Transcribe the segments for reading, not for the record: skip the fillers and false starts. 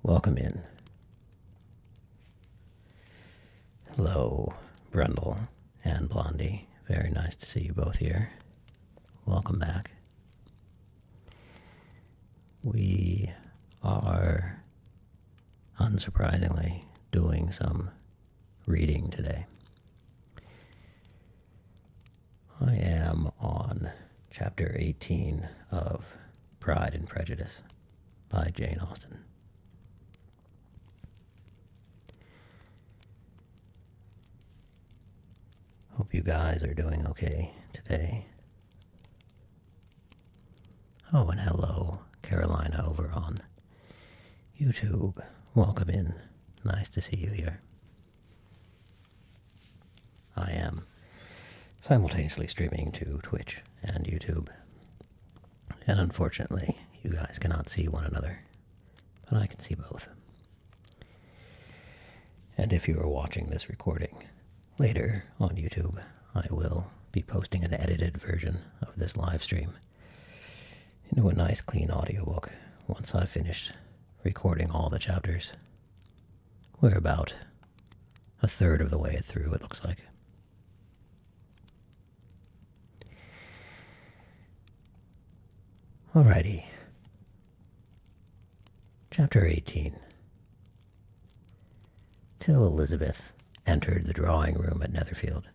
Welcome in. Hello, Brundle and Blondie. Very nice to see you both here. Welcome back. We are, unsurprisingly, doing some reading today. I am on chapter 18 of Pride and Prejudice by Jane Austen. Hope you guys are doing okay today. Oh, and hello, Carolina over on YouTube. Welcome in. Nice to see you here. I am simultaneously streaming to Twitch and YouTube. And unfortunately, you guys cannot see one another, but I can see both. And if you are watching this recording later on YouTube, I will be posting an edited version of this live stream into a nice clean audiobook once I've finished recording all the chapters. We're about a third of the way through, it looks like. Alrighty. Chapter 18. Till Elizabeth entered the drawing-room at Netherfield,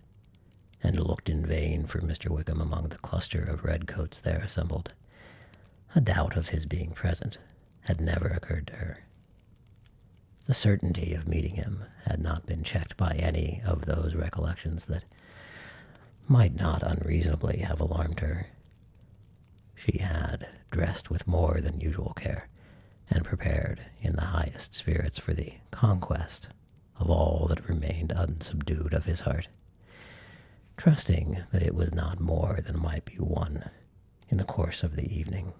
and looked in vain for Mr. Wickham among the cluster of redcoats there assembled. A doubt of his being present had never occurred to her. The certainty of meeting him had not been checked by any of those recollections that might not unreasonably have alarmed her. She had dressed with more than usual care, and prepared in the highest spirits for the conquest of all that remained unsubdued of his heart, trusting that it was not more than might be won in the course of the evening.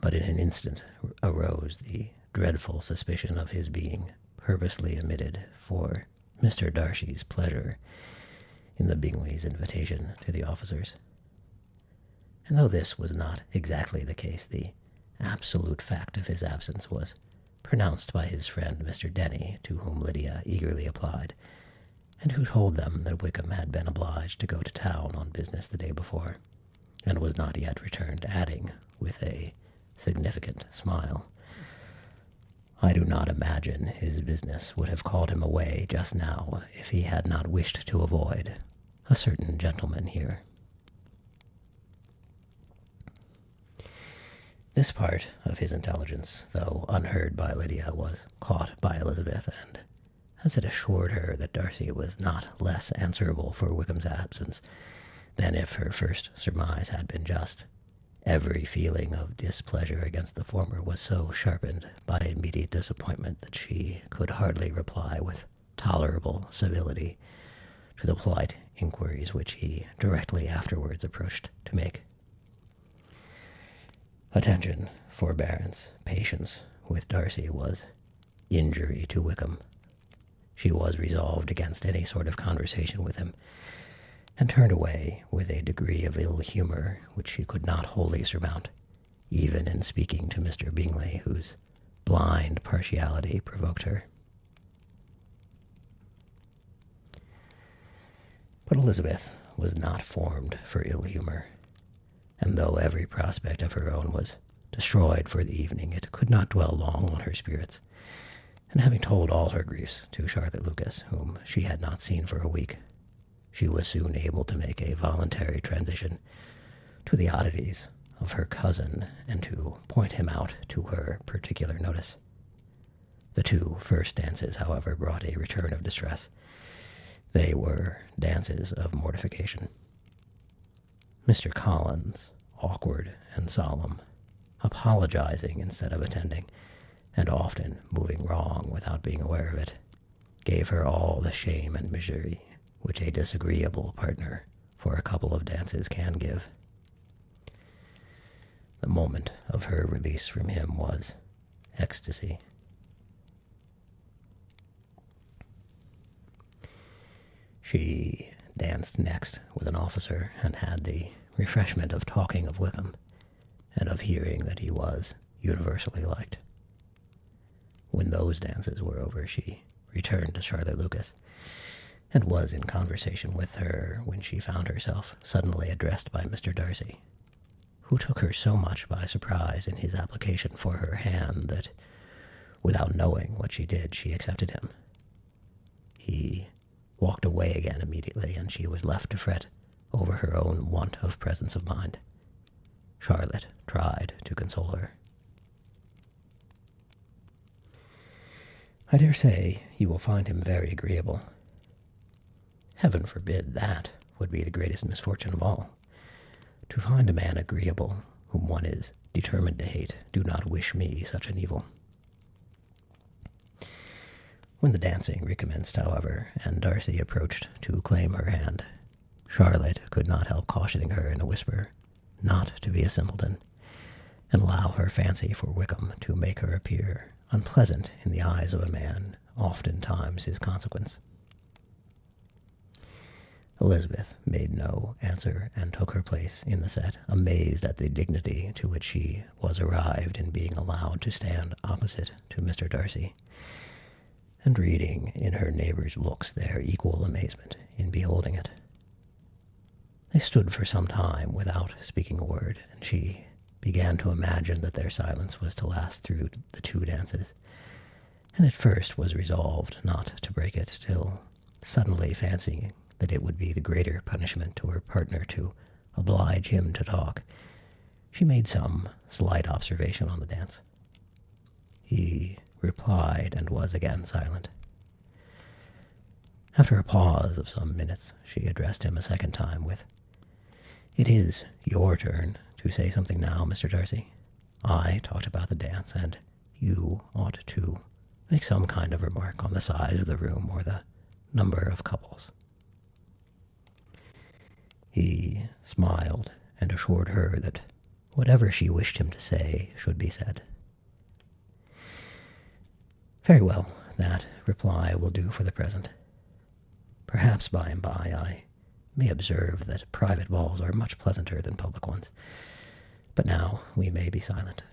But in an instant arose the dreadful suspicion of his being purposely omitted for Mr. Darcy's pleasure in the Bingleys' invitation to the officers. And though this was not exactly the case, the absolute fact of his absence was pronounced by his friend Mr. Denny, to whom Lydia eagerly applied, and who told them that Wickham had been obliged to go to town on business the day before, and was not yet returned, adding, with a significant smile, "I do not imagine his business would have called him away just now if he had not wished to avoid a certain gentleman here." This part of his intelligence, though unheard by Lydia, was caught by Elizabeth, and as it assured her that Darcy was not less answerable for Wickham's absence than if her first surmise had been just, every feeling of displeasure against the former was so sharpened by immediate disappointment that she could hardly reply with tolerable civility to the polite inquiries which he directly afterwards approached to make. Attention, forbearance, patience with Darcy was injury to Wickham. She was resolved against any sort of conversation with him, and turned away with a degree of ill humor which she could not wholly surmount, even in speaking to Mr. Bingley, whose blind partiality provoked her. But Elizabeth was not formed for ill humor, and though every prospect of her own was destroyed for the evening, it could not dwell long on her spirits, and having told all her griefs to Charlotte Lucas, whom she had not seen for a week, she was soon able to make a voluntary transition to the oddities of her cousin and to point him out to her particular notice. The two first dances, however, brought a return of distress. They were dances of mortification. Mr. Collins, awkward and solemn, apologizing instead of attending, and often moving wrong without being aware of it, gave her all the shame and misery which a disagreeable partner for a couple of dances can give. The moment of her release from him was ecstasy. She danced next with an officer and had the refreshment of talking of Wickham, and of hearing that he was universally liked. When those dances were over, she returned to Charlotte Lucas, and was in conversation with her when she found herself suddenly addressed by Mr. Darcy, who took her so much by surprise in his application for her hand that, without knowing what she did, she accepted him. He walked away again immediately, and she was left to fret over her own want of presence of mind. Charlotte tried to console her. "I dare say you will find him very agreeable." "Heaven forbid! That would be the greatest misfortune of all. To find a man agreeable whom one is determined to hate. Do not wish me such an evil." When the dancing recommenced, however, and Darcy approached to claim her hand, Charlotte could not help cautioning her in a whisper not to be a simpleton, and allow her fancy for Wickham to make her appear unpleasant in the eyes of a man, oftentimes his consequence. Elizabeth made no answer and took her place in the set, amazed at the dignity to which she was arrived in being allowed to stand opposite to Mr. Darcy, and reading in her neighbor's looks their equal amazement in beholding it. They stood for some time without speaking a word, and she began to imagine that their silence was to last through the two dances, and at first was resolved not to break it, till, suddenly fancying that it would be the greater punishment to her partner to oblige him to talk, she made some slight observation on the dance. He replied and was again silent. After a pause of some minutes, she addressed him a second time with, "It is your turn to say something now, Mr. Darcy. I talked about the dance, and you ought to make some kind of remark on the size of the room or the number of couples." He smiled and assured her that whatever she wished him to say should be said. "Very well, that reply will do for the present. Perhaps by and by I may observe that private balls are much pleasanter than public ones. But now we may be silent."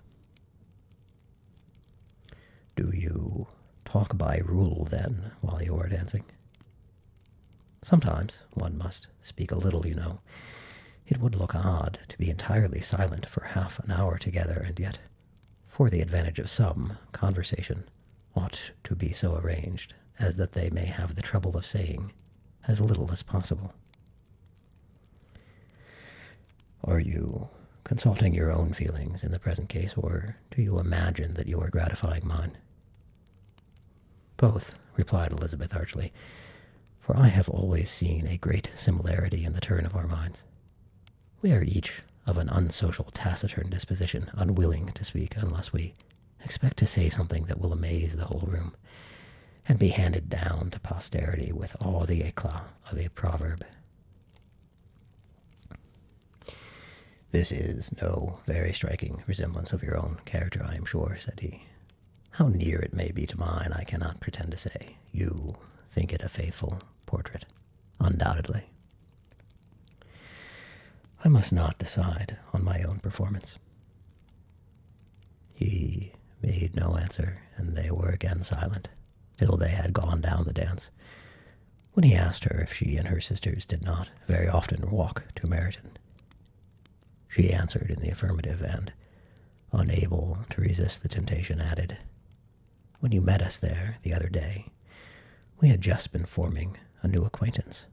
"Do you talk by rule, then, while you are dancing?" "Sometimes one must speak a little, you know. It would look odd to be entirely silent for half an hour together, and yet, for the advantage of some, conversation ought to be so arranged as that they may have the trouble of saying as little as possible." "Are you consulting your own feelings in the present case, or do you imagine that you are gratifying mine?" "Both," replied Elizabeth archly, "for I have always seen a great similarity in the turn of our minds. We are each of an unsocial, taciturn disposition, unwilling to speak unless we expect to say something that will amaze the whole room, and be handed down to posterity with all the éclat of a proverb." "This is no very striking resemblance of your own character, I am sure," said he. "How near it may be to mine, I cannot pretend to say. You think it a faithful portrait, undoubtedly. I must not decide on my own performance." He made no answer, and they were again silent, till they had gone down the dance, when he asked her if she and her sisters did not very often walk to Meryton. She answered in the affirmative, and, unable to resist the temptation, added, "When you met us there the other day, we had just been forming a new acquaintance."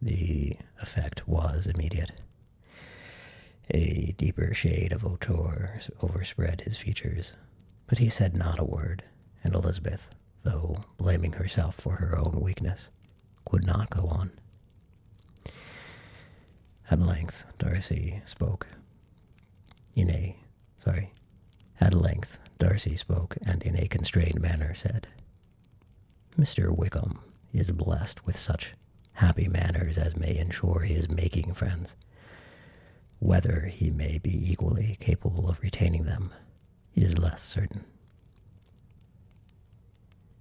The effect was immediate. A deeper shade of hauteur overspread his features, but he said not a word, and Elizabeth, though blaming herself for her own weakness, could not go on. At length Darcy spoke and in a constrained manner said, "Mr. Wickham is blessed with such happy manners as may ensure his making friends. Whether he may be equally capable of retaining them is less certain."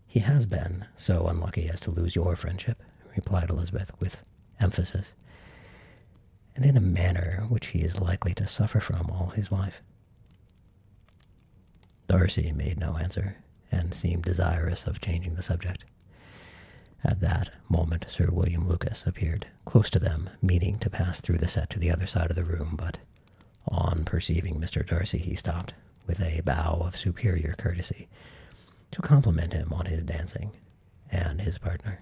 "He has been so unlucky as to lose your friendship," replied Elizabeth with emphasis, "and in a manner which he is likely to suffer from all his life." Darcy made no answer, and seemed desirous of changing the subject. At that moment Sir William Lucas appeared close to them, meaning to pass through the set to the other side of the room, but on perceiving Mr. Darcy he stopped, with a bow of superior courtesy, to compliment him on his dancing and his partner.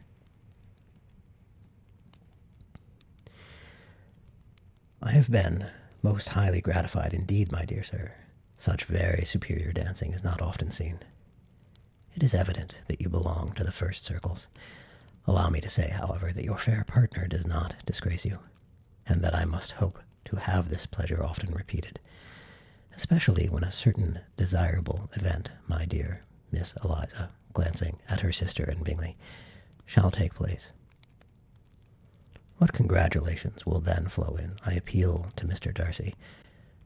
"I have been most highly gratified indeed, my dear sir. Such very superior dancing is not often seen. It is evident that you belong to the first circles. Allow me to say, however, that your fair partner does not disgrace you, and that I must hope to have this pleasure often repeated, especially when a certain desirable event, my dear Miss Eliza," glancing at her sister and Bingley, "shall take place. What congratulations will then flow in. I appeal to Mr. Darcy.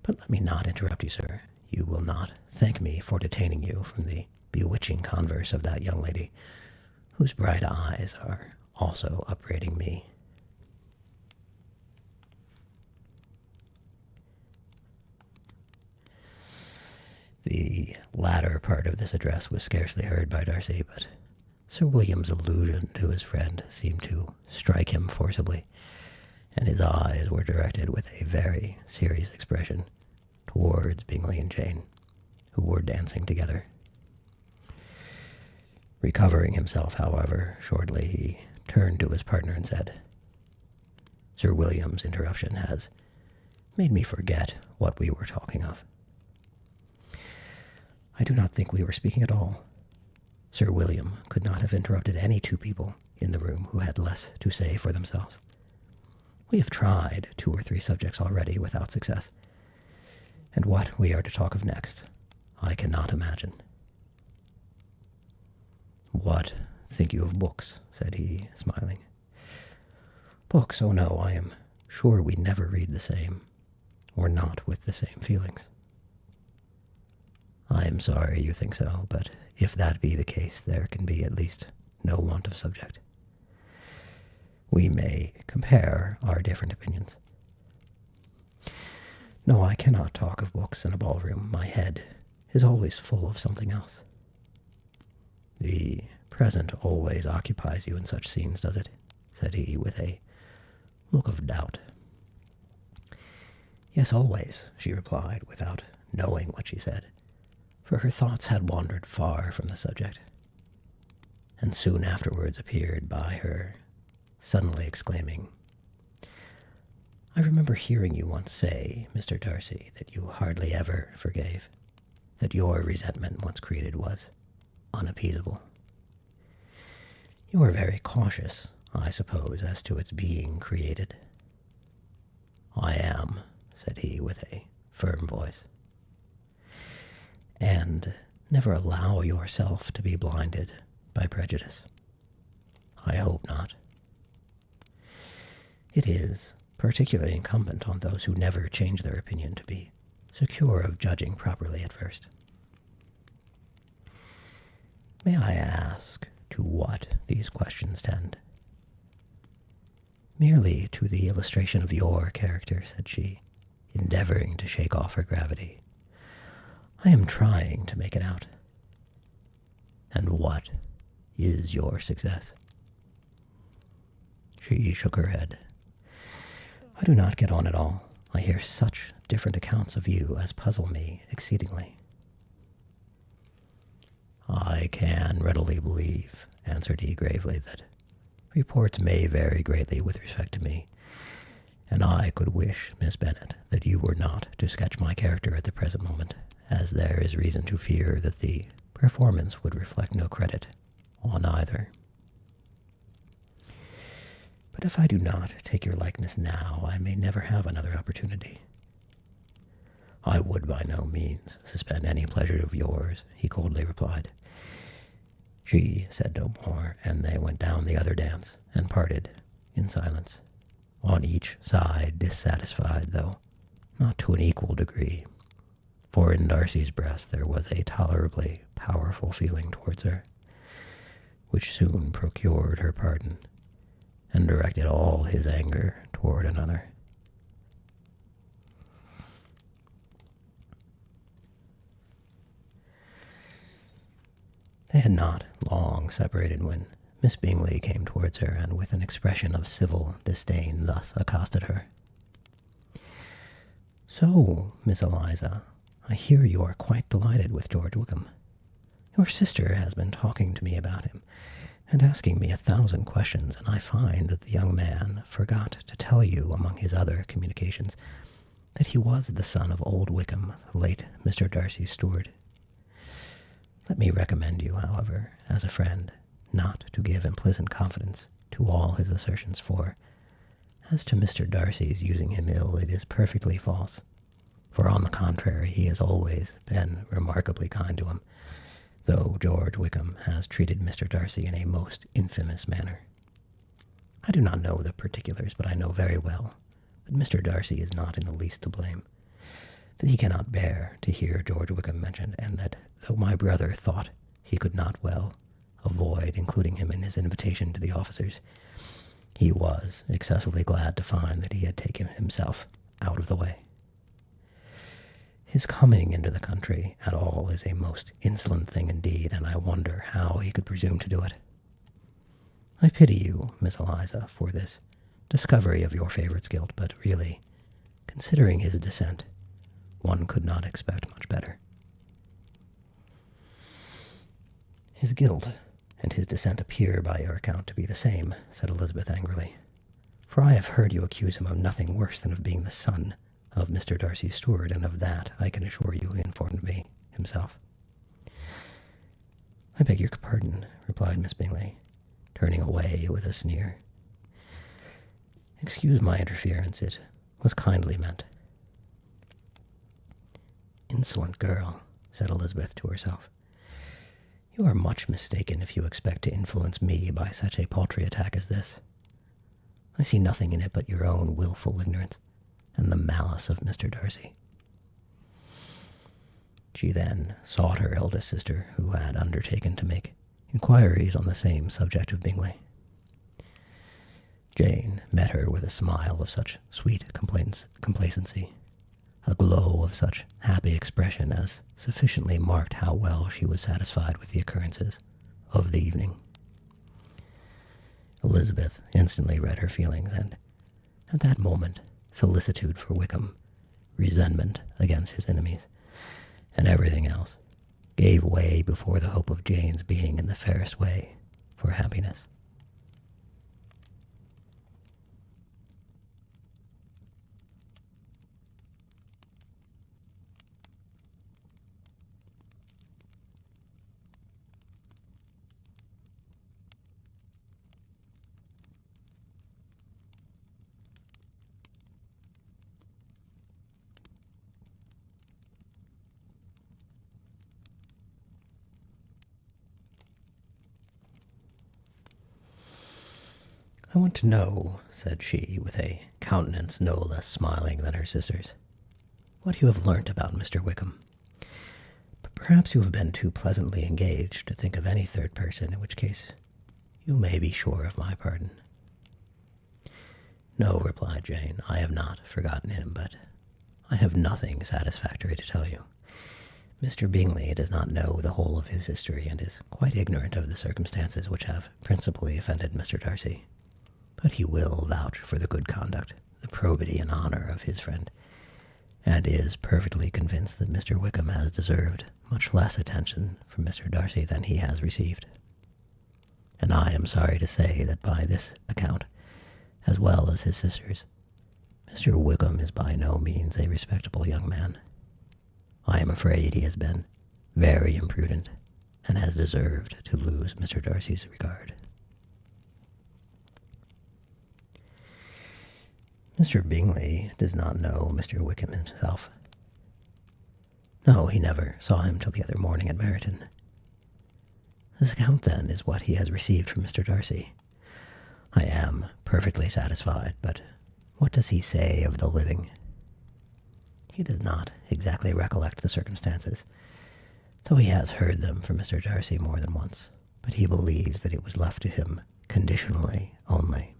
But let me not interrupt you, sir. You will not thank me for detaining you from the bewitching converse of that young lady, whose bright eyes are also upbraiding me." The latter part of this address was scarcely heard by Darcy, but Sir William's allusion to his friend seemed to strike him forcibly, and his eyes were directed with a very serious expression towards Bingley and Jane, who were dancing together. Recovering himself, however, shortly, he turned to his partner and said, "Sir William's interruption has made me forget what we were talking of." "I do not think we were speaking at all. Sir William could not have interrupted any two people in the room who had less to say for themselves. We have tried 2 or 3 subjects already without success, and what we are to talk of next, I cannot imagine." "What think you of books?" said he, smiling. "Books? Oh no, I am sure we never read the same, or not with the same feelings." "I am sorry you think so, but if that be the case, there can be at least no want of subject. We may compare our different opinions." "No, I cannot talk of books in a ballroom. My head is always full of something else." "The present always occupies you in such scenes, does it?" said he, with a look of doubt. "Yes, always," she replied, without knowing what she said, for her thoughts had wandered far from the subject, and soon afterwards appeared by her, suddenly exclaiming, "I remember hearing you once say, Mr. Darcy, that you hardly ever forgave, that your resentment once created was unappeasable. You are very cautious, I suppose, as to its being created." "I am," said he, with a firm voice. "And never allow yourself to be blinded by prejudice?" "I hope not." "It is particularly incumbent on those who never change their opinion to be secure of judging properly at first." "May I ask to what these questions tend?" "Merely to the illustration of your character," said she, endeavoring to shake off her gravity. "I am trying to make it out." "And what is your success?" She shook her head. "I do not get on at all. I hear such different accounts of you as puzzle me exceedingly." "I can readily believe," answered he gravely, "that reports may vary greatly with respect to me, and I could wish, Miss Bennet, that you were not to sketch my character at the present moment, as there is reason to fear that the performance would reflect no credit on either. But if I do not take your likeness now, I may never have another opportunity." "I would by no means suspend any pleasure of yours," he coldly replied. She said no more, and they went down the other dance, and parted in silence, on each side dissatisfied, though not to an equal degree, for in Darcy's breast there was a tolerably powerful feeling towards her, which soon procured her pardon, and directed all his anger toward another. They had not long separated when Miss Bingley came towards her, and with an expression of civil disdain thus accosted her. "So, Miss Eliza, I hear you are quite delighted with George Wickham. Your sister has been talking to me about him, and asking me 1,000 questions, and I find that the young man forgot to tell you among his other communications that he was the son of old Wickham, the late Mr. Darcy's steward. Let me recommend you, however, as a friend, not to give implicit confidence to all his assertions, for, as to Mr. Darcy's using him ill, it is perfectly false, for on the contrary he has always been remarkably kind to him, though George Wickham has treated Mr. Darcy in a most infamous manner. I do not know the particulars, but I know very well that Mr. Darcy is not in the least to blame, that he cannot bear to hear George Wickham mentioned, and that though my brother thought he could not well avoid including him in his invitation to the officers, he was excessively glad to find that he had taken himself out of the way. His coming into the country at all is a most insolent thing indeed, and I wonder how he could presume to do it. I pity you, Miss Eliza, for this discovery of your favourite's guilt, but really, considering his descent, one could not expect much better." "His guilt and his descent appear by your account to be the same," said Elizabeth angrily, "for I have heard you accuse him of nothing worse than of being the son of Mr. Darcy's steward, and of that, I can assure you, he informed me himself." "I beg your pardon," replied Miss Bingley, turning away with a sneer. "Excuse my interference, it was kindly meant." "Insolent girl," said Elizabeth to herself. "You are much mistaken if you expect to influence me by such a paltry attack as this. I see nothing in it but your own wilful ignorance, and the malice of Mr. Darcy." She then sought her eldest sister, who had undertaken to make inquiries on the same subject of Bingley. Jane met her with a smile of such sweet complacency, a glow of such happy expression as sufficiently marked how well she was satisfied with the occurrences of the evening. Elizabeth instantly read her feelings, and at that moment solicitude for Wickham, resentment against his enemies, and everything else gave way before the hope of Jane's being in the fairest way for happiness. "I want to know," said she, with a countenance no less smiling than her sister's, "what you have learnt about Mr. Wickham. But perhaps you have been too pleasantly engaged to think of any third person, in which case you may be sure of my pardon." "No," replied Jane, "I have not forgotten him, but I have nothing satisfactory to tell you. Mr. Bingley does not know the whole of his history, and is quite ignorant of the circumstances which have principally offended Mr. Darcy. But he will vouch for the good conduct, the probity and honor of his friend, and is perfectly convinced that Mr. Wickham has deserved much less attention from Mr. Darcy than he has received. And I am sorry to say that by this account, as well as his sister's, Mr. Wickham is by no means a respectable young man. I am afraid he has been very imprudent, and has deserved to lose Mr. Darcy's regard." "Mr. Bingley does not know Mr. Wickham himself." "No, he never saw him till the other morning at Meryton." "This account, then, is what he has received from Mr. Darcy. I am perfectly satisfied, but what does he say of the living?" "He does not exactly recollect the circumstances, though he has heard them from Mr. Darcy more than once, but he believes that it was left to him conditionally only."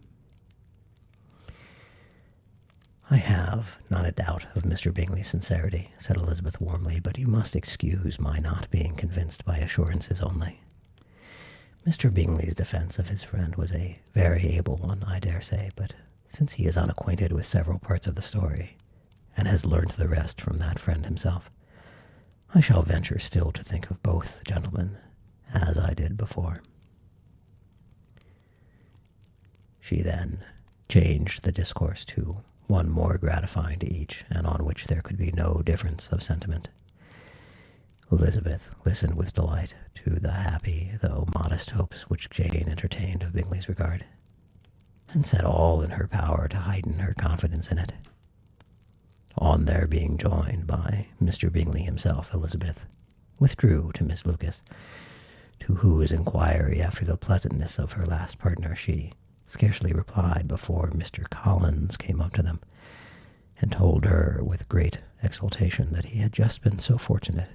"I have not a doubt of Mr. Bingley's sincerity," said Elizabeth warmly, "but you must excuse my not being convinced by assurances only. Mr. Bingley's defense of his friend was a very able one, I dare say, but since he is unacquainted with several parts of the story, and has learnt the rest from that friend himself, I shall venture still to think of both gentlemen as I did before. She then changed the discourse to one more gratifying to each, and on which there could be no difference of sentiment. Elizabeth listened with delight to the happy, though modest hopes which Jane entertained of Bingley's regard, and said all in her power to heighten her confidence in it. On their being joined by Mr. Bingley himself, Elizabeth withdrew to Miss Lucas, to whose inquiry after the pleasantness of her last partner she scarcely replied before Mr. Collins came up to them, and told her with great exultation that he had just been so fortunate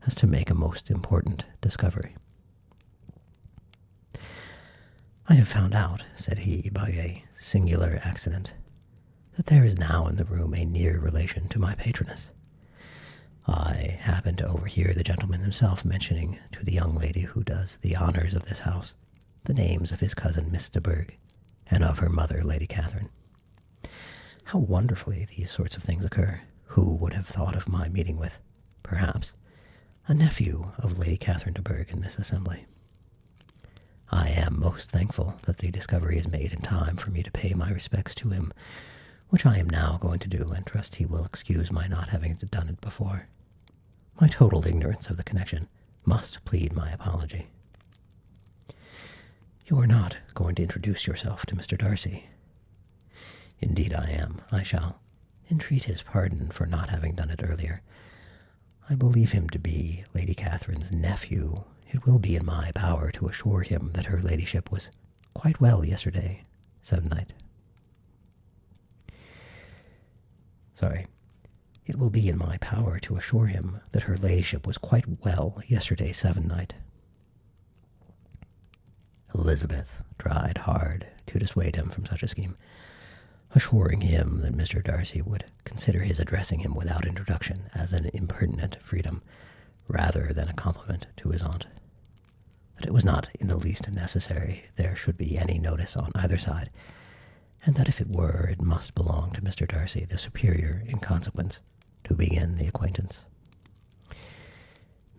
as to make a most important discovery. "I have found out," said he, by a singular accident, "that there is now in the room a near relation to my patroness. I happened to overhear the gentleman himself mentioning to the young lady who does the honors of this house the names of his cousin Miss de Bourgh, and of her mother, Lady Catherine. How wonderfully these sorts of things occur! Who would have thought of my meeting with, perhaps, a nephew of Lady Catherine de Bourgh in this assembly? I am most thankful that the discovery is made in time for me to pay my respects to him, which I am now going to do, and trust he will excuse my not having done it before. My total ignorance of the connection must plead my apology." "You are not going to introduce yourself to Mr. Darcy?" "Indeed I am. I shall entreat his pardon for not having done it earlier. I believe him to be Lady Catherine's nephew. It will be in my power to assure him that her ladyship was quite well yesterday se'nnight. It will be in my power to assure him that her ladyship was quite well yesterday se'nnight." Elizabeth tried hard to dissuade him from such a scheme, assuring him that Mr. Darcy would consider his addressing him without introduction as an impertinent freedom rather than a compliment to his aunt, that it was not in the least necessary there should be any notice on either side, and that if it were, it must belong to Mr. Darcy, the superior in consequence, to begin the acquaintance.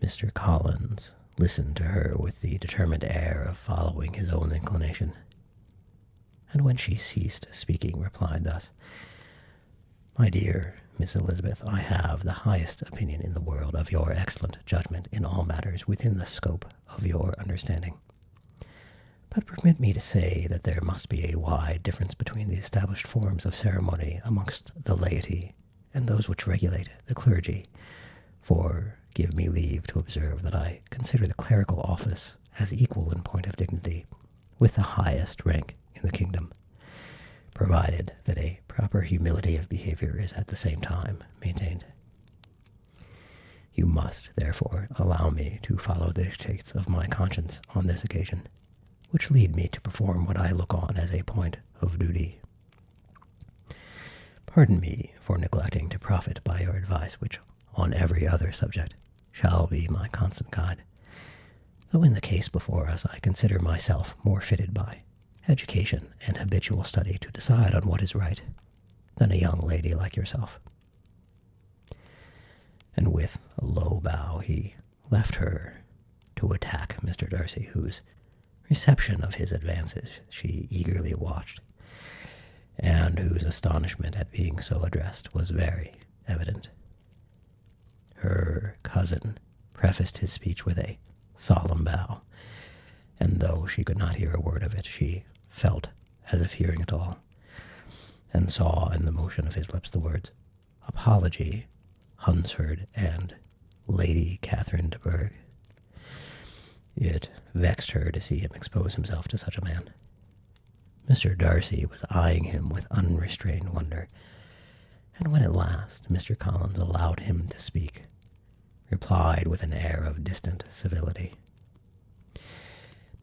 Mr. Collins listened to her with the determined air of following his own inclination, and when she ceased speaking, replied thus: "My dear Miss Elizabeth, I have the highest opinion in the world of your excellent judgment in all matters within the scope of your understanding. But permit me to say that there must be a wide difference between the established forms of ceremony amongst the laity and those which regulate the clergy, for give me leave to observe that I consider the clerical office as equal in point of dignity with the highest rank in the kingdom, provided that a proper humility of behavior is at the same time maintained. You must, therefore, allow me to follow the dictates of my conscience on this occasion, which lead me to perform what I look on as a point of duty. Pardon me for neglecting to profit by your advice, which, on every other subject, shall be my constant guide, though in the case before us I consider myself more fitted by education and habitual study to decide on what is right than a young lady like yourself." And with a low bow he left her to attack Mr. Darcy, whose reception of his advances she eagerly watched, and whose astonishment at being so addressed was very evident. Her cousin prefaced his speech with a solemn bow, and though she could not hear a word of it, she felt as if hearing it all, and saw in the motion of his lips the words "apology, Hunsford, and Lady Catherine de Bourgh." It vexed her to see him expose himself to such a man. Mr. Darcy was eyeing him with unrestrained wonder, and when at last Mr. Collins allowed him to speak, replied with an air of distant civility.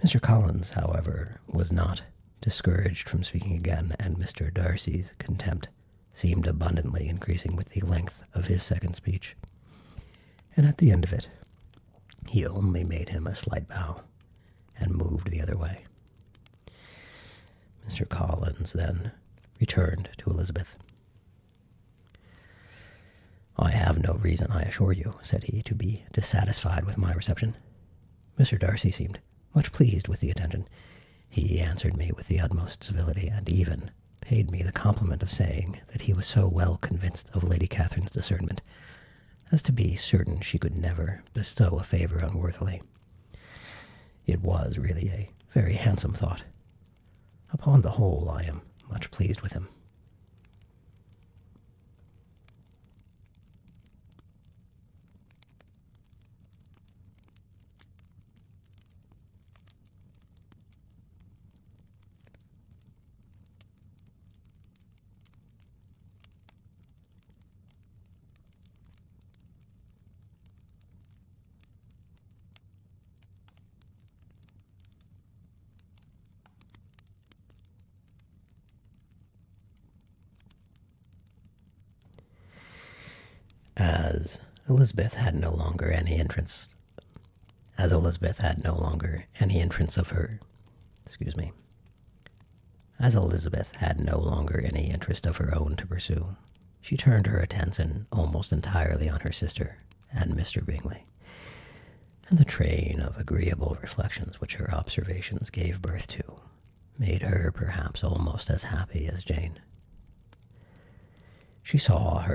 Mr. Collins, however, was not discouraged from speaking again, and Mr. Darcy's contempt seemed abundantly increasing with the length of his second speech, and at the end of it he only made him a slight bow, and moved the other way. Mr. Collins then returned to Elizabeth. "I have no reason, I assure you," said he, "to be dissatisfied with my reception." Mr. Darcy seemed much pleased with the attention. He answered me with the utmost civility, and even paid me the compliment of saying that he was so well convinced of Lady Catherine's discernment as to be certain she could never bestow a favor unworthily. It was really a very handsome thought. Upon the whole, I am much pleased with him. As Elizabeth had no longer any interest of her own to pursue, she turned her attention almost entirely on her sister and Mr. Bingley, and the train of agreeable reflections which her observations gave birth to made her perhaps almost as happy as Jane. She saw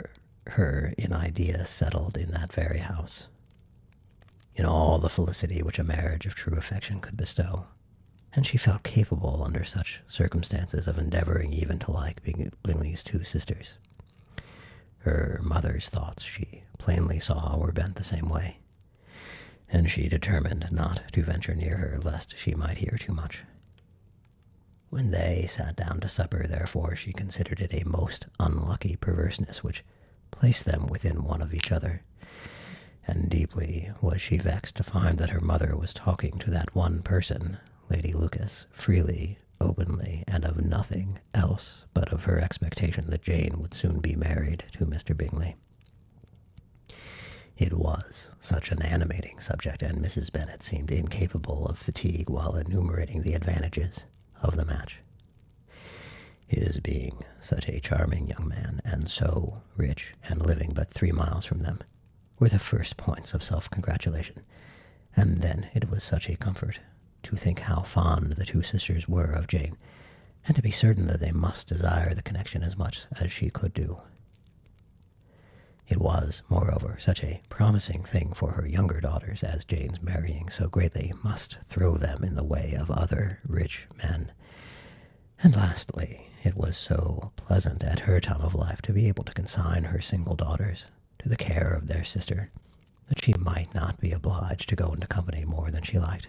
her in idea settled in that very house, in all the felicity which a marriage of true affection could bestow, and she felt capable under such circumstances of endeavoring even to like Bingley's two sisters. Her mother's thoughts, she plainly saw, were bent the same way, and she determined not to venture near her lest she might hear too much. When they sat down to supper, therefore, she considered it a most unlucky perverseness which placed them within one of each other, and deeply was she vexed to find that her mother was talking to that one person, Lady Lucas, freely, openly, and of nothing else but of her expectation that Jane would soon be married to Mr. Bingley. It was such an animating subject, and Mrs. Bennet seemed incapable of fatigue while enumerating the advantages of the match. His being such a charming young man, and so rich, and living but 3 miles from them, were the first points of self-congratulation, and then it was such a comfort to think how fond the two sisters were of Jane, and to be certain that they must desire the connection as much as she could do. It was, moreover, such a promising thing for her younger daughters, as Jane's marrying so greatly must throw them in the way of other rich men. And lastly, it was so pleasant at her time of life to be able to consign her single daughters to the care of their sister, that she might not be obliged to go into company more than she liked.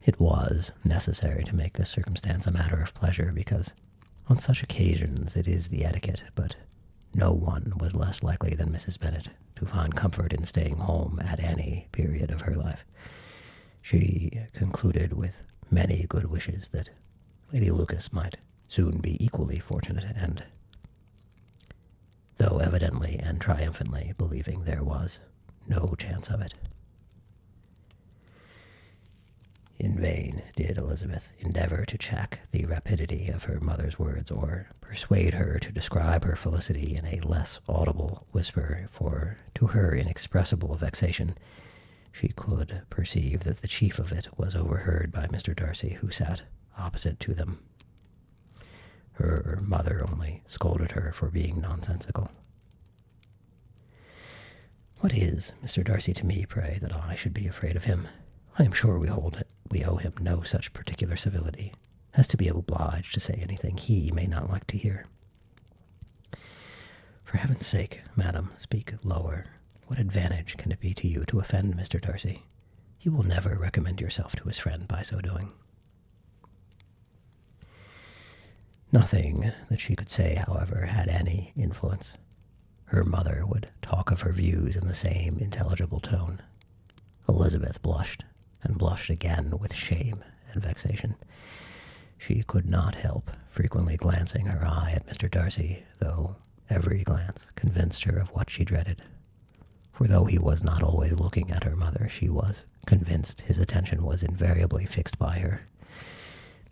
It was necessary to make this circumstance a matter of pleasure, because on such occasions it is the etiquette, but no one was less likely than Mrs. Bennet to find comfort in staying home at any period of her life. She concluded with many good wishes that Lady Lucas might soon be equally fortunate, and though evidently and triumphantly believing there was no chance of it. In vain did Elizabeth endeavor to check the rapidity of her mother's words, or persuade her to describe her felicity in a less audible whisper, for to her inexpressible vexation she could perceive that the chief of it was overheard by Mr. Darcy, who sat opposite to them. Her mother only scolded her for being nonsensical. "What is Mr. Darcy to me, pray, that I should be afraid of him? I am sure we owe him no such particular civility as to be obliged to say anything he may not like to hear." "For heaven's sake, madam, speak lower. What advantage can it be to you to offend Mr. Darcy? You will never recommend yourself to his friend by so doing." Nothing that she could say, however, had any influence. Her mother would talk of her views in the same intelligible tone. Elizabeth blushed, and blushed again with shame and vexation. She could not help frequently glancing her eye at Mr. Darcy, though every glance convinced her of what she dreaded. for though he was not always looking at her mother, she was convinced his attention was invariably fixed by her.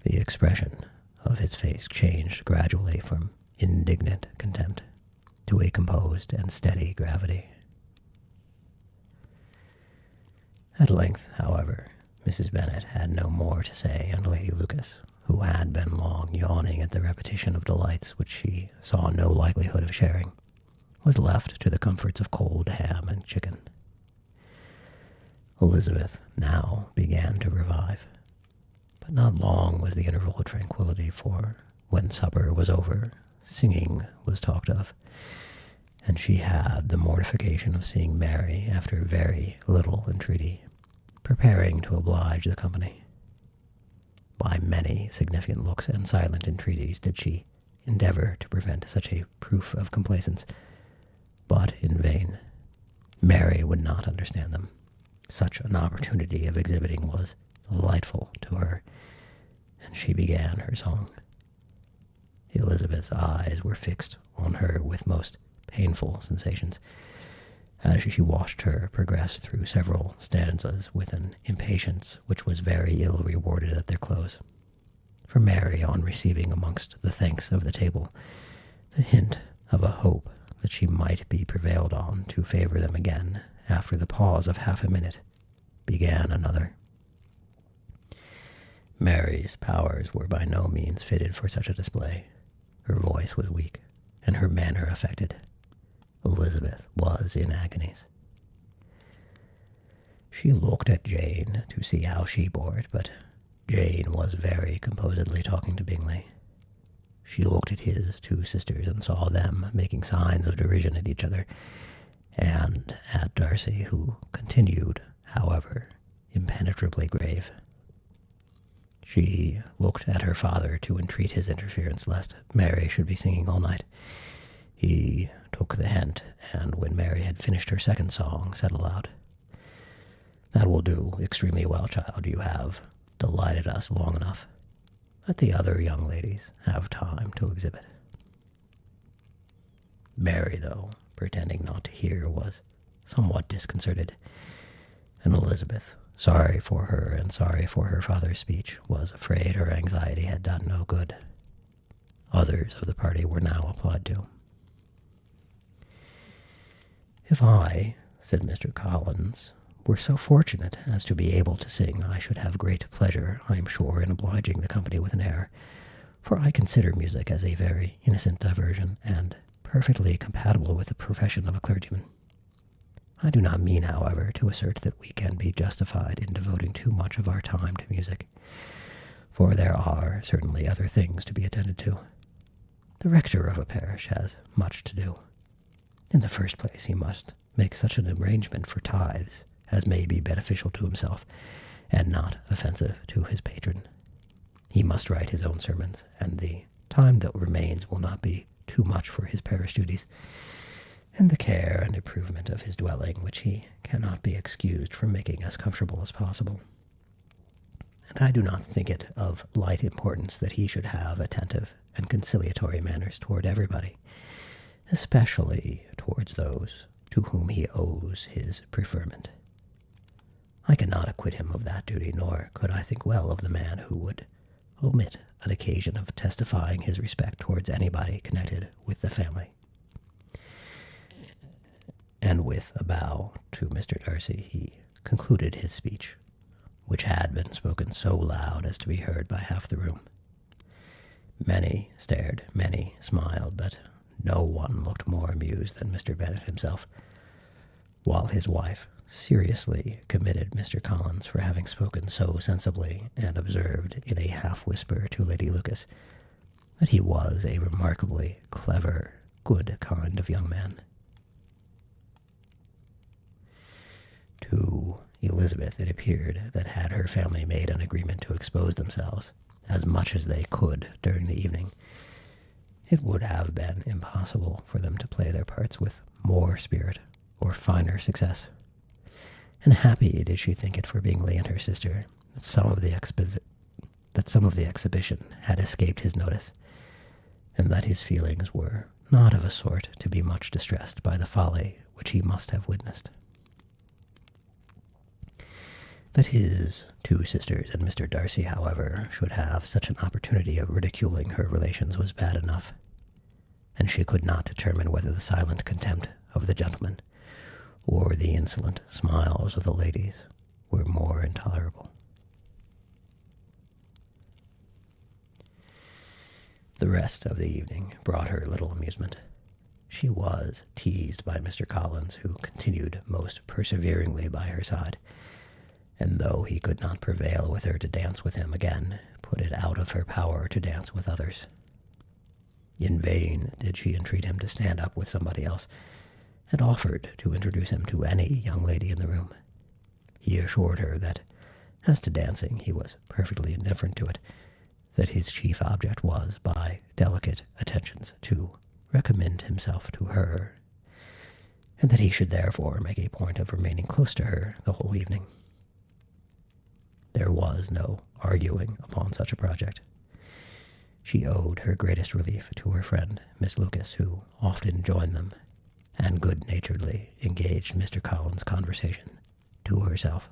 The expression of his face changed gradually from indignant contempt to a composed and steady gravity. At length, however, Mrs. Bennet had no more to say, and Lady Lucas, who had been long yawning at the repetition of delights which she saw no likelihood of sharing, was left to the comforts of cold ham and chicken. Elizabeth now began to revive, but not long was the interval of tranquillity, for when supper was over, singing was talked of, and she had the mortification of seeing Mary, after very little entreaty, preparing to oblige the company. By many significant looks and silent entreaties did she endeavor to prevent such a proof of complaisance, but in vain. Mary would not understand them. Such an opportunity of exhibiting was delightful to her, and she began her song. Elizabeth's eyes were fixed on her with most painful sensations, as she watched her progress through several stanzas with an impatience which was very ill rewarded at their close. For Mary, on receiving amongst the thanks of the table the hint of a hope that she might be prevailed on to favor them again, after the pause of half a minute, began another. Mary's powers were by no means fitted for such a display. Her voice was weak, and her manner affected. Elizabeth was in agonies. She looked at Jane to see how she bore it, but Jane was very composedly talking to Bingley. She looked at his two sisters and saw them making signs of derision at each other, and at Darcy, who continued, however, impenetrably grave. She looked at her father to entreat his interference, lest Mary should be singing all night. He took the hint, and when Mary had finished her second song, said aloud, "That will do extremely well, child. You have delighted us long enough. Let the other young ladies have time to exhibit." Mary, though pretending not to hear, was somewhat disconcerted, and Elizabeth, sorry for her and sorry for her father's speech, was afraid her anxiety had done no good. Others of the party were now applied to. "If I," said Mr. Collins, "were so fortunate as to be able to sing, I should have great pleasure, I am sure, in obliging the company with an air, for I consider music as a very innocent diversion, and perfectly compatible with the profession of a clergyman. I do not mean, however, to assert that we can be justified in devoting too much of our time to music, for there are certainly other things to be attended to. The rector of a parish has much to do. In the first place, he must make such an arrangement for tithes as may be beneficial to himself, and not offensive to his patron. He must write his own sermons, and the time that remains will not be too much for his parish duties, and the care and improvement of his dwelling, which he cannot be excused from making as comfortable as possible. And I do not think it of light importance that he should have attentive and conciliatory manners toward everybody, especially towards those to whom he owes his preferment. I cannot acquit him of that duty, nor could I think well of the man who would omit an occasion of testifying his respect towards anybody connected with the family." And with a bow to Mr. Darcy, he concluded his speech, which had been spoken so loud as to be heard by half the room. Many stared, many smiled, but no one looked more amused than Mr. Bennet himself, while his wife seriously committed Mr. Collins for having spoken so sensibly, and observed in a half-whisper to Lady Lucas that he was a remarkably clever, good kind of young man. To Elizabeth it appeared that had her family made an agreement to expose themselves as much as they could during the evening, it would have been impossible for them to play their parts with more spirit or finer success. And happy did she think it for Bingley and her sister that some of the exhibition had escaped his notice, and that his feelings were not of a sort to be much distressed by the folly which he must have witnessed. That his two sisters and Mr. Darcy, however, should have such an opportunity of ridiculing her relations was bad enough, and she could not determine whether the silent contempt of the gentlemen or the insolent smiles of the ladies were more intolerable. The rest of the evening brought her little amusement. She was teased by Mr. Collins, who continued most perseveringly by her side, and though he could not prevail with her to dance with him again, put it out of her power to dance with others. In vain did she entreat him to stand up with somebody else, and offered to introduce him to any young lady in the room. He assured her that, as to dancing, he was perfectly indifferent to it, that his chief object was, by delicate attentions, to recommend himself to her, and that he should therefore make a point of remaining close to her the whole evening. There was no arguing upon such a project. She owed her greatest relief to her friend, Miss Lucas, who often joined them, and good-naturedly engaged Mr. Collins' conversation to herself.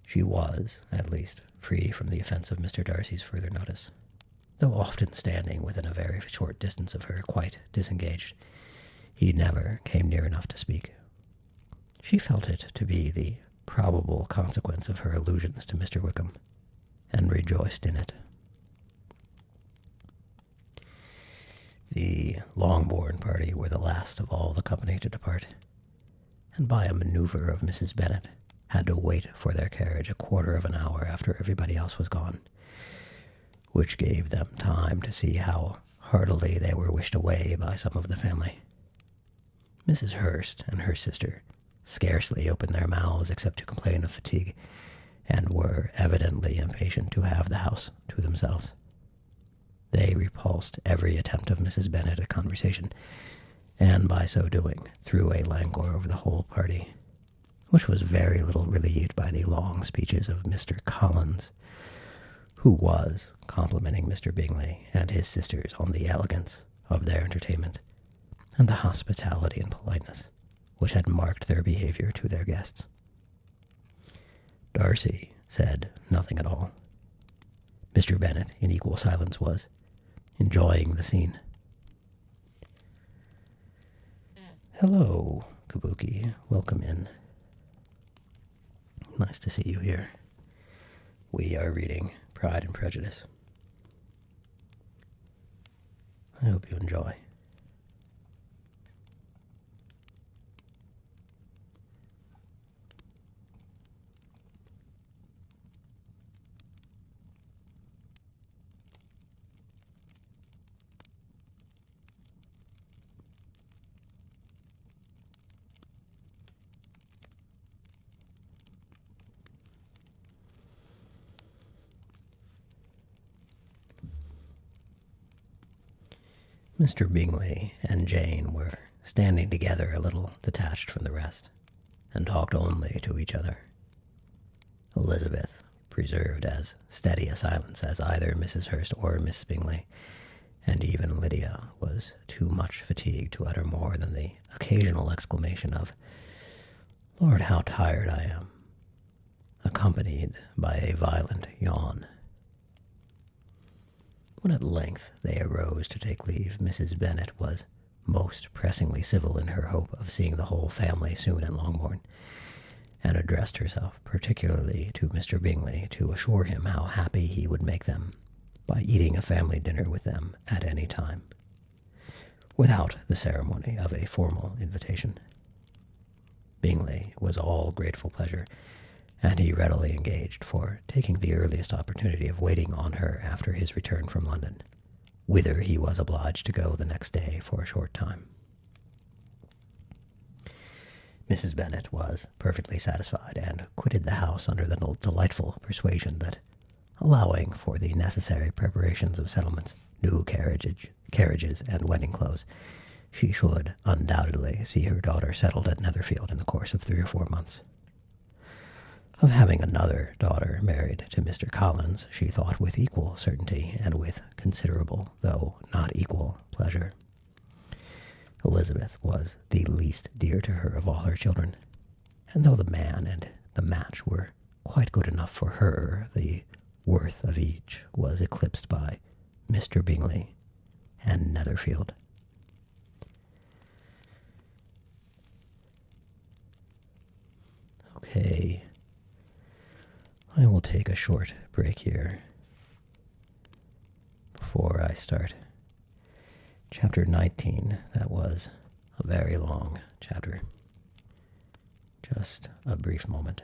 She was, at least, free from the offense of Mr. Darcy's further notice, though often standing within a very short distance of her, quite disengaged. He never came near enough to speak. She felt it to be the probable consequence of her allusions to Mr. Wickham, and rejoiced in it. The Longbourn party were the last of all the company to depart, and by a maneuver of Mrs. Bennet had to wait for their carriage a quarter of an hour after everybody else was gone, which gave them time to see how heartily they were wished away by some of the family. Mrs. Hurst and her sister scarcely opened their mouths except to complain of fatigue, and were evidently impatient to have the house to themselves. They repulsed every attempt of Mrs. Bennet at conversation, and by so doing threw a languor over the whole party, which was very little relieved by the long speeches of Mr. Collins, who was complimenting Mr. Bingley and his sisters on the elegance of their entertainment, and the hospitality and politeness which had marked their behavior to their guests. Darcy said nothing at all. Mr. Bennet, in equal silence, was enjoying the scene. "Hello, Kabuki. Welcome in. Nice to see you here. We are reading Pride and Prejudice. I hope you enjoy." Mr. Bingley and Jane were standing together a little detached from the rest, and talked only to each other. Elizabeth preserved as steady a silence as either Mrs. Hurst or Miss Bingley, and even Lydia was too much fatigued to utter more than the occasional exclamation of, "Lord, how tired I am," accompanied by a violent yawn. When at length they arose to take leave, Mrs. Bennet was most pressingly civil in her hope of seeing the whole family soon at Longbourn, and addressed herself particularly to Mr. Bingley to assure him how happy he would make them by eating a family dinner with them at any time, without the ceremony of a formal invitation. Bingley was all grateful pleasure, and he readily engaged for taking the earliest opportunity of waiting on her after his return from London, whither he was obliged to go the next day for a short time. Mrs. Bennet was perfectly satisfied, and quitted the house under the delightful persuasion that, allowing for the necessary preparations of settlements, new carriages, and wedding clothes, she should undoubtedly see her daughter settled at Netherfield in the course of 3 or 4 months. Of having another daughter married to Mr. Collins, she thought with equal certainty and with considerable, though not equal, pleasure. Elizabeth was the least dear to her of all her children, and though the man and the match were quite good enough for her, the worth of each was eclipsed by Mr. Bingley and Netherfield. Okay, I will take a short break here before I start chapter 19. That was a very long chapter. Just a brief moment.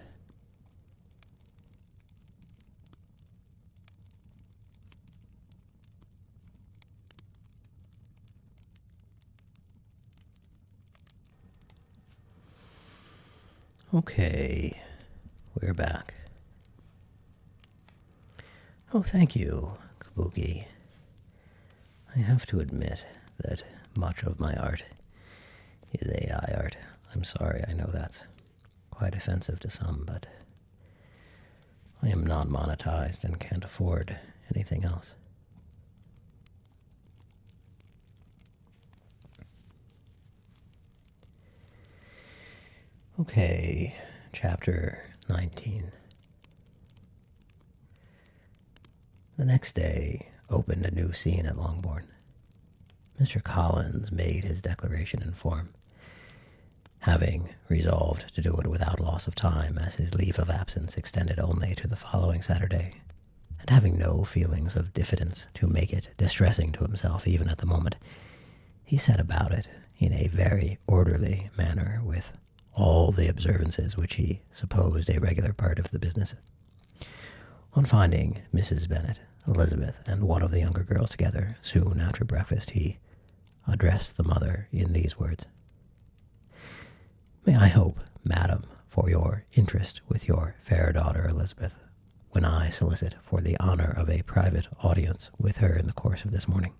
Okay, we're back. Oh, thank you, Kabuki. I have to admit that much of my art is AI art. I'm sorry, I know that's quite offensive to some, but I am not monetized and can't afford anything else. Okay, chapter 19. The next day opened a new scene at Longbourn. Mr. Collins made his declaration in form, having resolved to do it without loss of time, as his leave of absence extended only to the following Saturday, and having no feelings of diffidence to make it distressing to himself even at the moment, he set about it in a very orderly manner, with all the observances which he supposed a regular part of the business. On finding Mrs. Bennet, Elizabeth, and one of the younger girls together soon after breakfast, he addressed the mother in these words: "May I hope, madam, for your interest with your fair daughter Elizabeth, when I solicit for the honor of a private audience with her in the course of this morning?"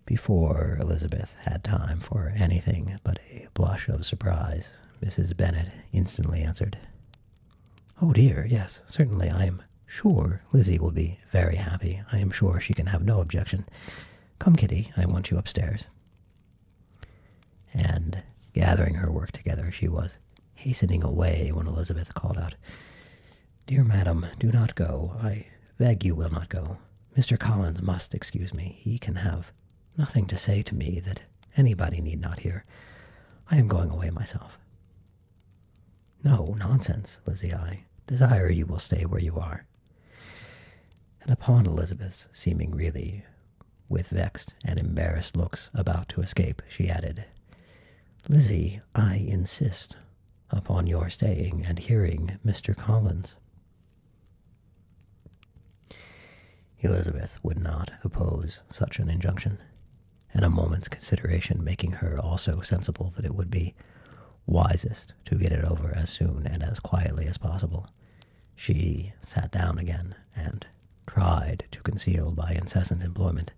Before Elizabeth had time for anything but a blush of surprise, Mrs. Bennet instantly answered, "Oh dear, yes, certainly. I am sure Lizzie will be very happy. I am sure she can have no objection. Come, Kitty, I want you upstairs." And, gathering her work together, she was hastening away when Elizabeth called out, "Dear madam, do not go. I beg you will not go. Mr. Collins must excuse me. He can have nothing to say to me that anybody need not hear. I am going away myself." "No, nonsense, Lizzie. I desire you will stay where you are." And upon Elizabeth's seeming really, with vexed and embarrassed looks about to escape, she added, "Lizzie, I insist upon your staying and hearing Mr. Collins." Elizabeth would not oppose such an injunction, and a moment's consideration making her also sensible that it would be wisest to get it over as soon and as quietly as possible, she sat down again and tried to conceal by incessant employment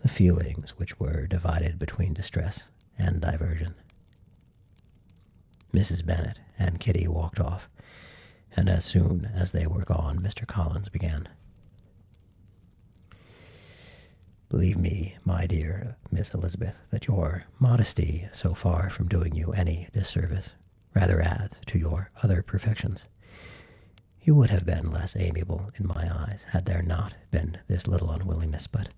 the feelings which were divided between distress and diversion. Mrs. Bennet and Kitty walked off, and as soon as they were gone, Mr. Collins began. "Believe me, my dear Miss Elizabeth, that your modesty, so far from doing you any disservice, rather adds to your other perfections. You would have been less amiable in my eyes had there not been this little unwillingness, but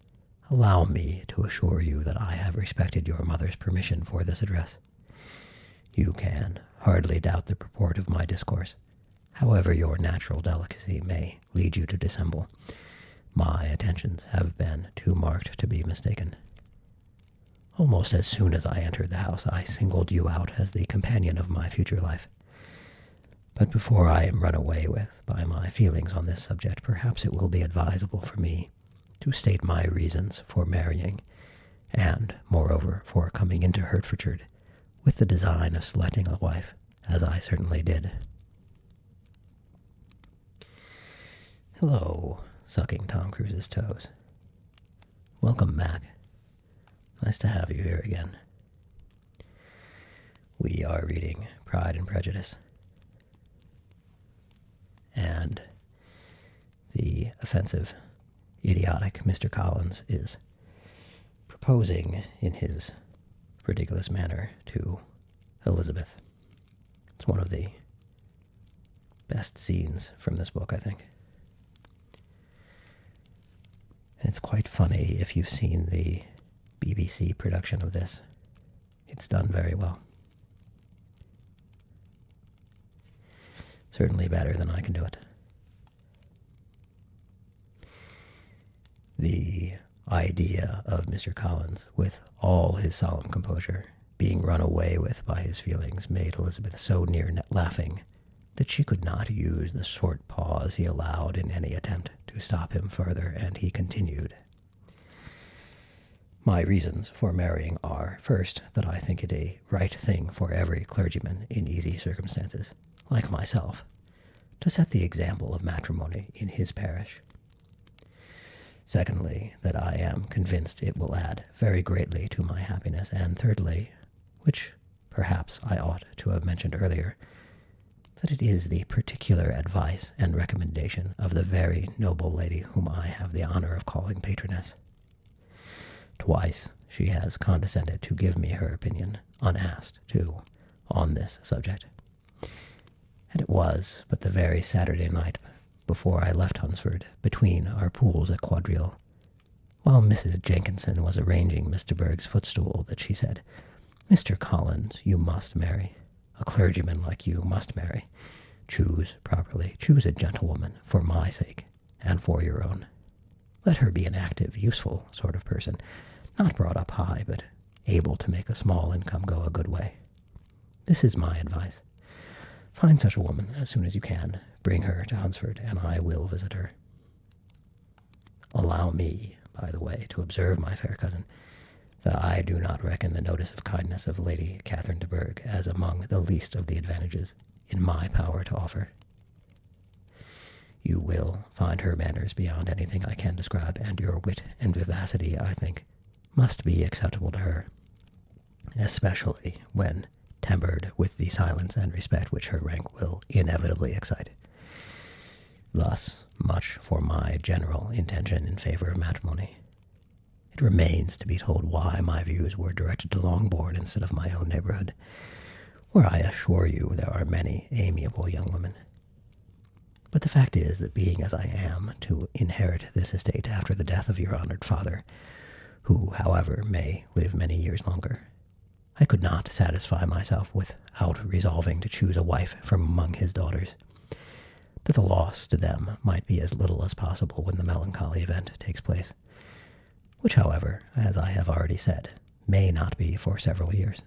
allow me to assure you that I have respected your mother's permission for this address. You can hardly doubt the purport of my discourse, however your natural delicacy may lead you to dissemble. My attentions have been too marked to be mistaken. Almost as soon as I entered the house, I singled you out as the companion of my future life. But before I am run away with by my feelings on this subject, perhaps it will be advisable for me to state my reasons for marrying, and, moreover, for coming into Hertfordshire with the design of selecting a wife, as I certainly did." "Hello," sucking Tom Cruise's toes. "Welcome back. Nice to have you here again." We are reading Pride and Prejudice. And the offensive, idiotic Mr. Collins is proposing in his ridiculous manner to Elizabeth. It's one of the best scenes from this book, I think. And it's quite funny if you've seen the BBC production of this. It's done very well. Certainly better than I can do it. The idea of Mr. Collins, with all his solemn composure, being run away with by his feelings, made Elizabeth so near laughing that she could not use the short pause he allowed in any attempt to stop him further, and he continued. My reasons for marrying are, first, that I think it a right thing for every clergyman in easy circumstances, like myself, to set the example of matrimony in his parish. Secondly, that I am convinced it will add very greatly to my happiness, and thirdly, which perhaps I ought to have mentioned earlier, that it is the particular advice and recommendation of the very noble lady whom I have the honor of calling patroness. Twice she has condescended to give me her opinion, unasked, too, on this subject. And it was but the very Saturday night before I left Hunsford, between our pools at Quadrille, while Mrs. Jenkinson was arranging Miss de Bourgh's footstool, that she said, Mr. Collins, you must marry. A clergyman like you must marry. Choose properly. Choose a gentlewoman, for my sake, and for your own. Let her be an active, useful sort of person, not brought up high, but able to make a small income go a good way. This is my advice. Find such a woman as soon as you can. Bring her to Hunsford, and I will visit her. Allow me, by the way, to observe, my fair cousin, that I do not reckon the notice of kindness of Lady Catherine de Bourgh as among the least of the advantages in my power to offer. You will find her manners beyond anything I can describe, and your wit and vivacity, I think, must be acceptable to her, especially when tempered with the silence and respect which her rank will inevitably excite. Thus much for my general intention in favor of matrimony. It remains to be told why my views were directed to Longbourn instead of my own neighborhood, where I assure you there are many amiable young women. But the fact is that being as I am to inherit this estate after the death of your honored father, who, however, may live many years longer, I could not satisfy myself without resolving to choose a wife from among his daughters, that the loss to them might be as little as possible when the melancholy event takes place, which, however, as I have already said, may not be for several years.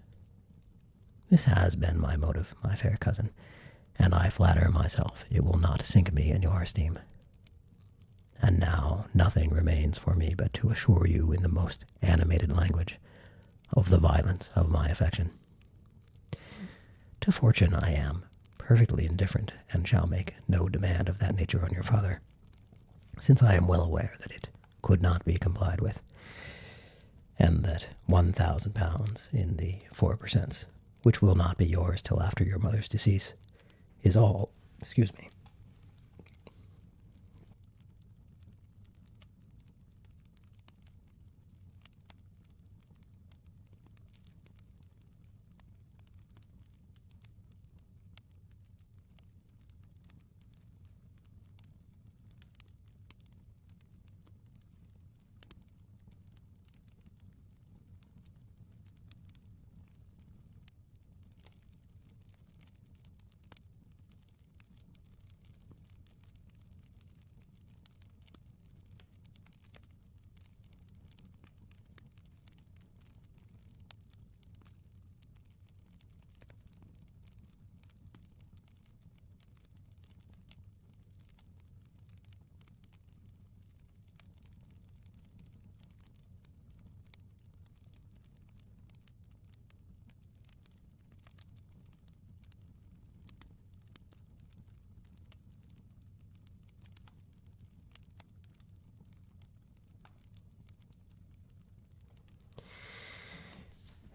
This has been my motive, my fair cousin, and I flatter myself it will not sink me in your esteem. And now nothing remains for me but to assure you in the most animated language of the violence of my affection. To fortune I am perfectly indifferent, and shall make no demand of that nature on your father, since I am well aware that it could not be complied with, and that £1,000 in the 4%, which will not be yours till after your mother's decease, is all,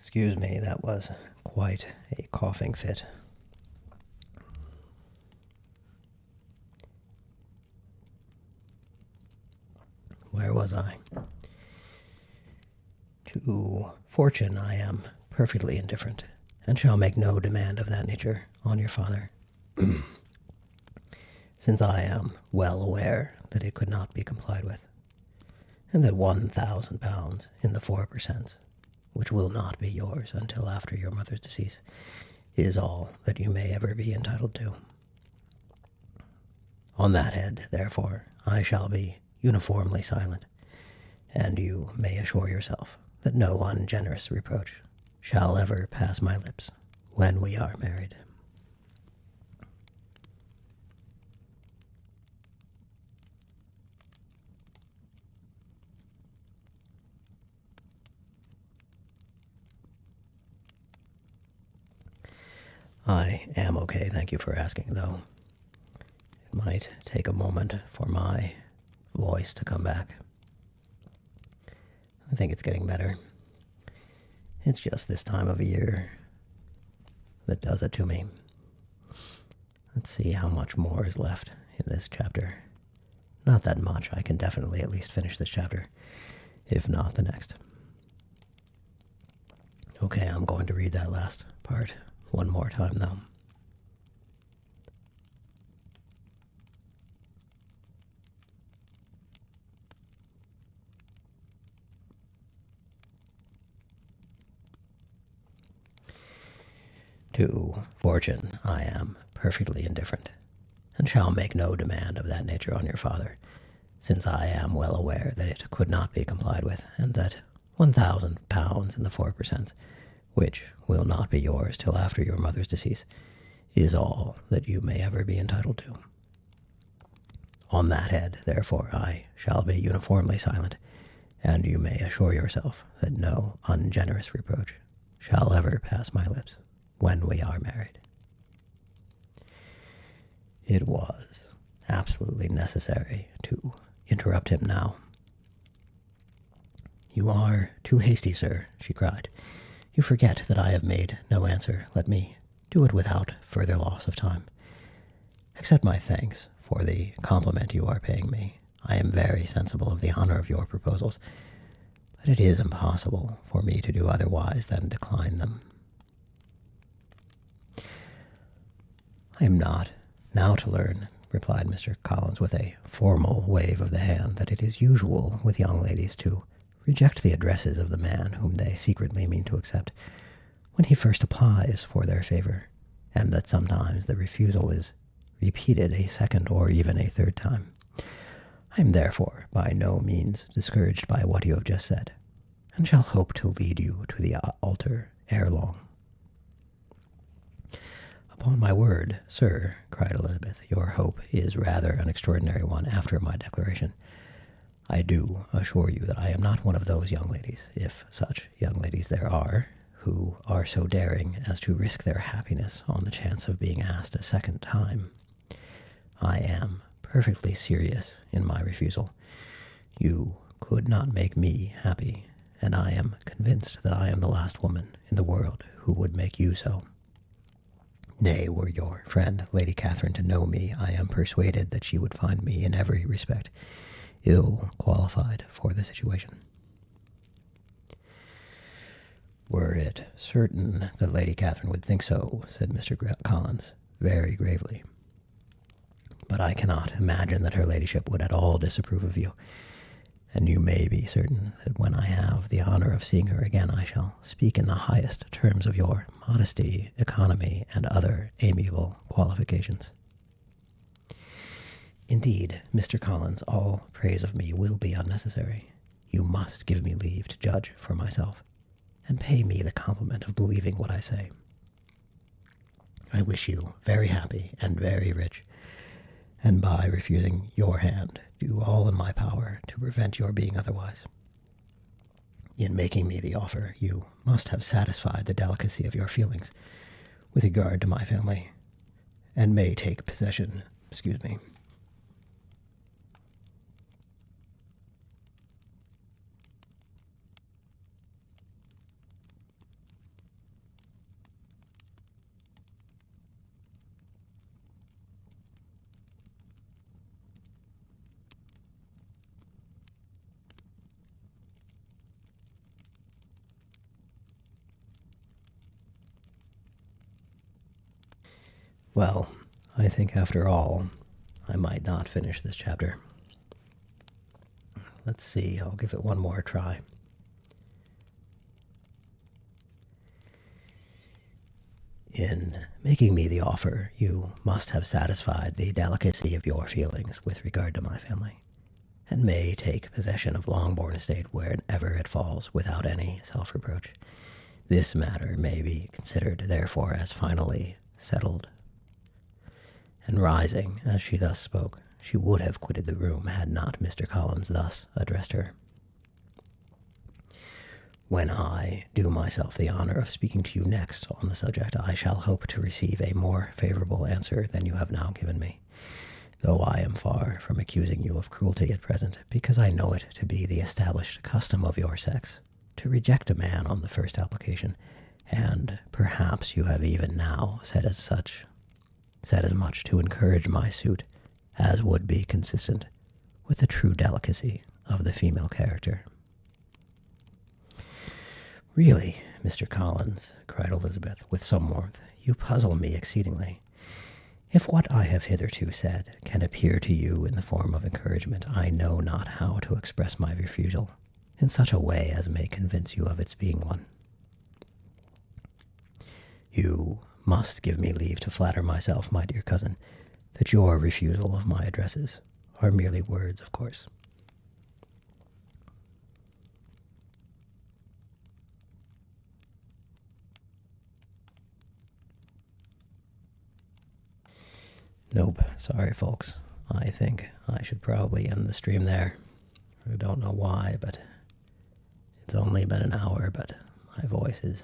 Excuse me, that was quite a coughing fit. Where was I? To fortune I am perfectly indifferent, and shall make no demand of that nature on your father, since I am well aware that it could not be complied with, and that £1,000 in the 4%, which will not be yours until after your mother's decease, is all that you may ever be entitled to. On that head, therefore, I shall be uniformly silent, and you may assure yourself that no ungenerous reproach shall ever pass my lips when we are married. I am okay, thank you for asking, though. It might take a moment for my voice to come back. I think it's getting better. It's just this time of year that does it to me. Let's see how much more is left in this chapter. Not that much. I can definitely at least finish this chapter, if not the next. Okay, I'm going to read that last part one more time, though. To fortune I am perfectly indifferent, and shall make no demand of that nature on your father, since I am well aware that it could not be complied with, and that £1,000 in the 4%, which will not be yours till after your mother's decease, is all that you may ever be entitled to. On that head, therefore, I shall be uniformly silent, and you may assure yourself that no ungenerous reproach shall ever pass my lips when we are married. It was absolutely necessary to interrupt him now. "You are too hasty, sir," she cried. "You forget that I have made no answer. Let me do it without further loss of time. Accept my thanks for the compliment you are paying me. I am very sensible of the honor of your proposals, but it is impossible for me to do otherwise than decline them. I am not now to learn," replied Mr. Collins with a formal wave of the hand, "that it is usual with young ladies to reject the addresses of the man whom they secretly mean to accept when he first applies for their favor, and that sometimes the refusal is repeated a second or even a third time. I am therefore by no means discouraged by what you have just said, and shall hope to lead you to the altar ere long." "Upon my word, sir," cried Elizabeth, "your hope is rather an extraordinary one after my declaration. I do assure you that I am not one of those young ladies, if such young ladies there are, who are so daring as to risk their happiness on the chance of being asked a second time. I am perfectly serious in my refusal. You could not make me happy, and I am convinced that I am the last woman in the world who would make you so. Nay, were your friend Lady Catherine to know me, I am persuaded that she would find me in every respect ill qualified for the situation." "Were it certain that Lady Catherine would think so," said Mr. Collins, very gravely. "But I cannot imagine that her ladyship would at all disapprove of you, and you may be certain that when I have the honor of seeing her again, I shall speak in the highest terms of your modesty, economy, and other amiable qualifications. Indeed, Mr. Collins, all praise of me will be unnecessary. You must give me leave to judge for myself, and pay me the compliment of believing what I say. I wish you very happy and very rich, and by refusing your hand, do all in my power to prevent your being otherwise. In making me the offer, you must have satisfied the delicacy of your feelings with regard to my family, and may take possession, Well, I think after all, I might not finish this chapter. Let's see, I'll give it one more try. In making me the offer, you must have satisfied the delicacy of your feelings with regard to my family, and may take possession of Longbourn estate wherever it falls without any self-reproach. This matter may be considered, therefore, as finally settled. And rising, as she thus spoke, she would have quitted the room had not Mr. Collins thus addressed her. When I do myself the honor of speaking to you next on the subject, I shall hope to receive a more favorable answer than you have now given me, though I am far from accusing you of cruelty at present, because I know it to be the established custom of your sex to reject a man on the first application, and perhaps you have even now said as much to encourage my suit as would be consistent with the true delicacy of the female character. Really, Mr. Collins, cried Elizabeth with some warmth, you puzzle me exceedingly. If what I have hitherto said can appear to you in the form of encouragement, I know not how to express my refusal in such a way as may convince you of its being one. You must give me leave to flatter myself, my dear cousin, that your refusal of my addresses are merely words, of course. Nope, sorry folks. I think I should probably end the stream there. I don't know why, but it's only been an hour, but my voice is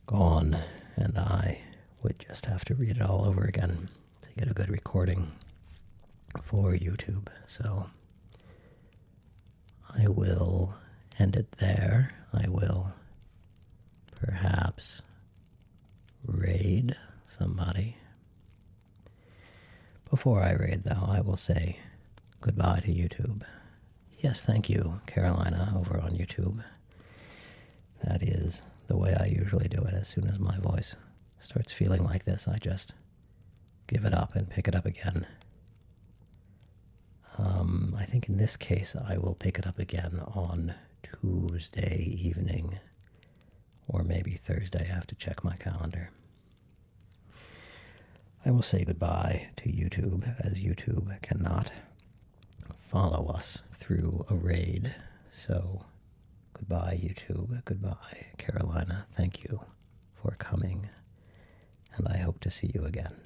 gone, and I would just have to read it all over again to get a good recording for YouTube. So I will end it there. I will perhaps raid somebody. Before I raid, though, I will say goodbye to YouTube. Yes, thank you, Carolina, over on YouTube. That is the way I usually do it. As soon as my voice starts feeling like this, I just give it up and pick it up again. I think in this case, I will pick it up again on Tuesday evening, or maybe Thursday. I have to check my calendar. I will say goodbye to YouTube, as YouTube cannot follow us through a raid. So, goodbye, YouTube. Goodbye, Carolina. Thank you for coming, and I hope to see you again.